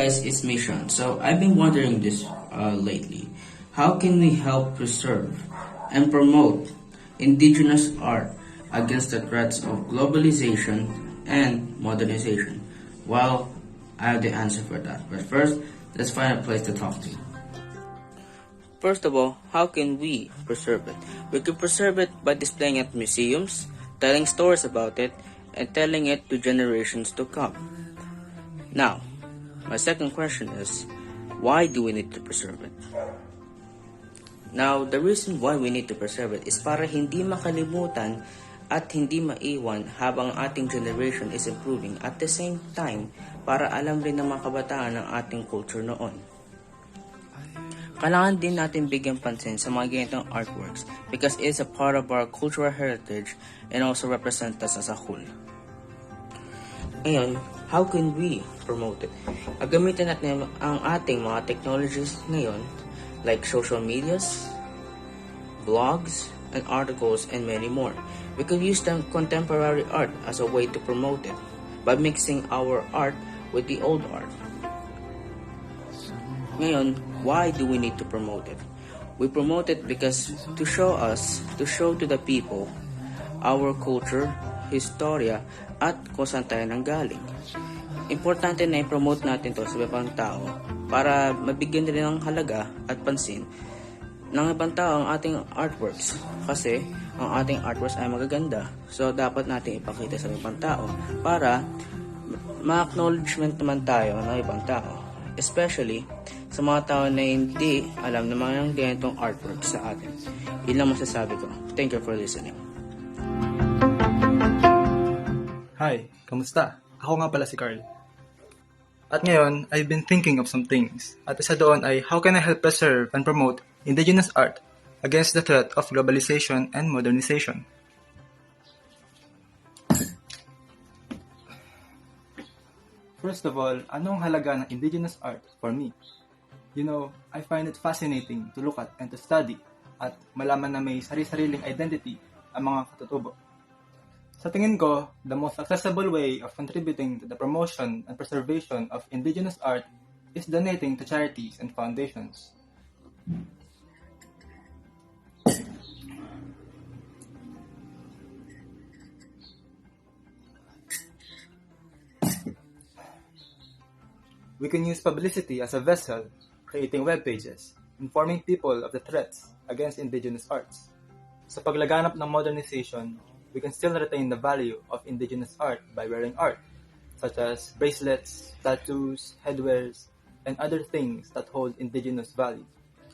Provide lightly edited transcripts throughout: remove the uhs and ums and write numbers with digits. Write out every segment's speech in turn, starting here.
guys, it's me Shaun. So I've been wondering this lately. How can we help preserve and promote indigenous art against the threats of globalization and modernization? Well, I have the answer for that. But first, let's find a place to talk to. First of all, how can we preserve it? We can preserve it by displaying it at museums, telling stories about it, and telling it to generations to come. Now, my second question is, why do we need to preserve it? Now, the reason why we need to preserve it is para hindi makalimutan at hindi maiwan habang ating generation is improving. At the same time, para alam rin ng mga kabataan ang ating culture noon. Kailangan din natin bigyan pansin sa mga ganitong artworks because it is a part of our cultural heritage and also represent us as a whole. Ngayon, how can we promote it? Gamitin natin ang ating mga technologies ngayon like social medias, blogs, and articles, and many more. We can use the contemporary art as a way to promote it by mixing our art with the old art. Ngayon, why do we need to promote it? We promote it because to show to the people our culture, historia, at kung saan tayo nanggaling. Importante na i-promote natin to sa ibang tao para mabigyan nila ng halaga at pansin ng ibang tao ang ating artworks. Kasi ang ating artworks ay magaganda. So dapat natin ipakita sa ibang tao para ma-acknowledgement naman tayo ng ibang tao. Especially sa mga tao na hindi alam na mga ganitong artworks sa atin. Yun lang masasabi ko. Thank you for listening. Hi, kamusta? Ako nga pala si Karl. At ngayon, I've been thinking of some things. At isa doon ay how can I help preserve and promote indigenous art against the threat of globalization and modernization? First of all, anong halaga ng indigenous art for me? You know, I find it fascinating to look at and to study at malaman na may sari-sariling identity ang mga katutubo. Sa tingin ko, the most accessible way of contributing to the promotion and preservation of indigenous art is donating to charities and foundations. We can use publicity as a vessel, creating web pages, informing people of the threats against indigenous arts. Sa paglaganap ng modernization, we can still retain the value of indigenous art by wearing art, such as bracelets, tattoos, headwears, and other things that hold indigenous value.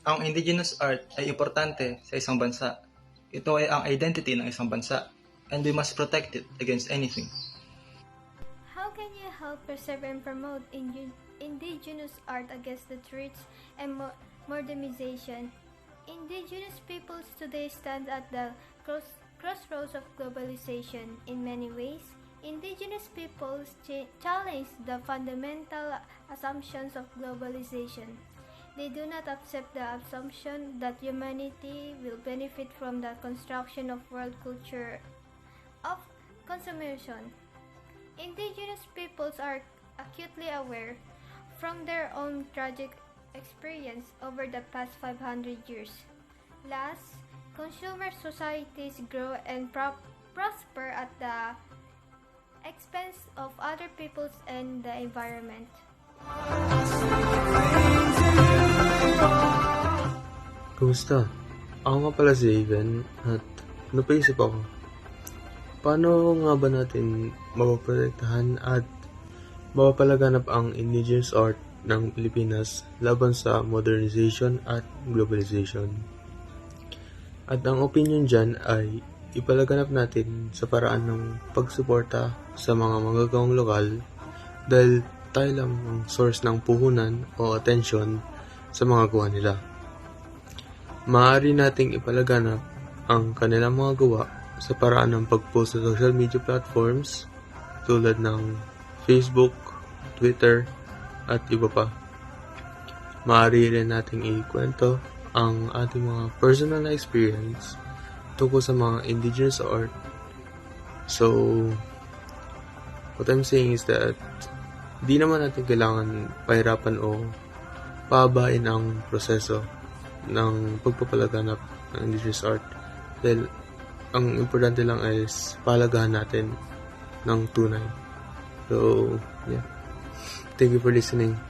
Ang indigenous art ay importante sa isang bansa. Ito ay ang identity ng isang bansa, and we must protect it against anything. How can you help preserve and promote indigenous art against the threats and modernization? Indigenous peoples today stand at the crossroads of globalization. In many ways, indigenous peoples challenge the fundamental assumptions of globalization. They do not accept the assumption that humanity will benefit from the construction of world culture of consumption. Indigenous peoples are acutely aware from their own tragic experience over the past 500 years. Last, consumer societies grow and prosper at the expense of other peoples and the environment. Kumusta? Ako nga pala si Jeiven at napaisip ako. Paano nga ba natin mapaprotektahan at mapapalaganap ang indigenous art ng Pilipinas laban sa modernization at globalization? At ang opinion dyan ay ipalaganap natin sa paraan ng pagsuporta sa mga manggagawang lokal dahil tayo lang ang source ng puhunan o atensyon sa mga gawa nila. Maaari nating ipalaganap ang kanilang mga gawa sa paraan ng pag-post sa social media platforms tulad ng Facebook, Twitter, at iba pa. Maaari rin nating ikwento ang ating mga personal na experience tungkol sa mga indigenous art. So, what I'm saying is that Di naman natin kailangan pahirapan o pabain ang proseso ng pagpapalaganap ng indigenous art dahil ang importante lang is palagahan natin ng tunay. So, yeah. Thank you for listening.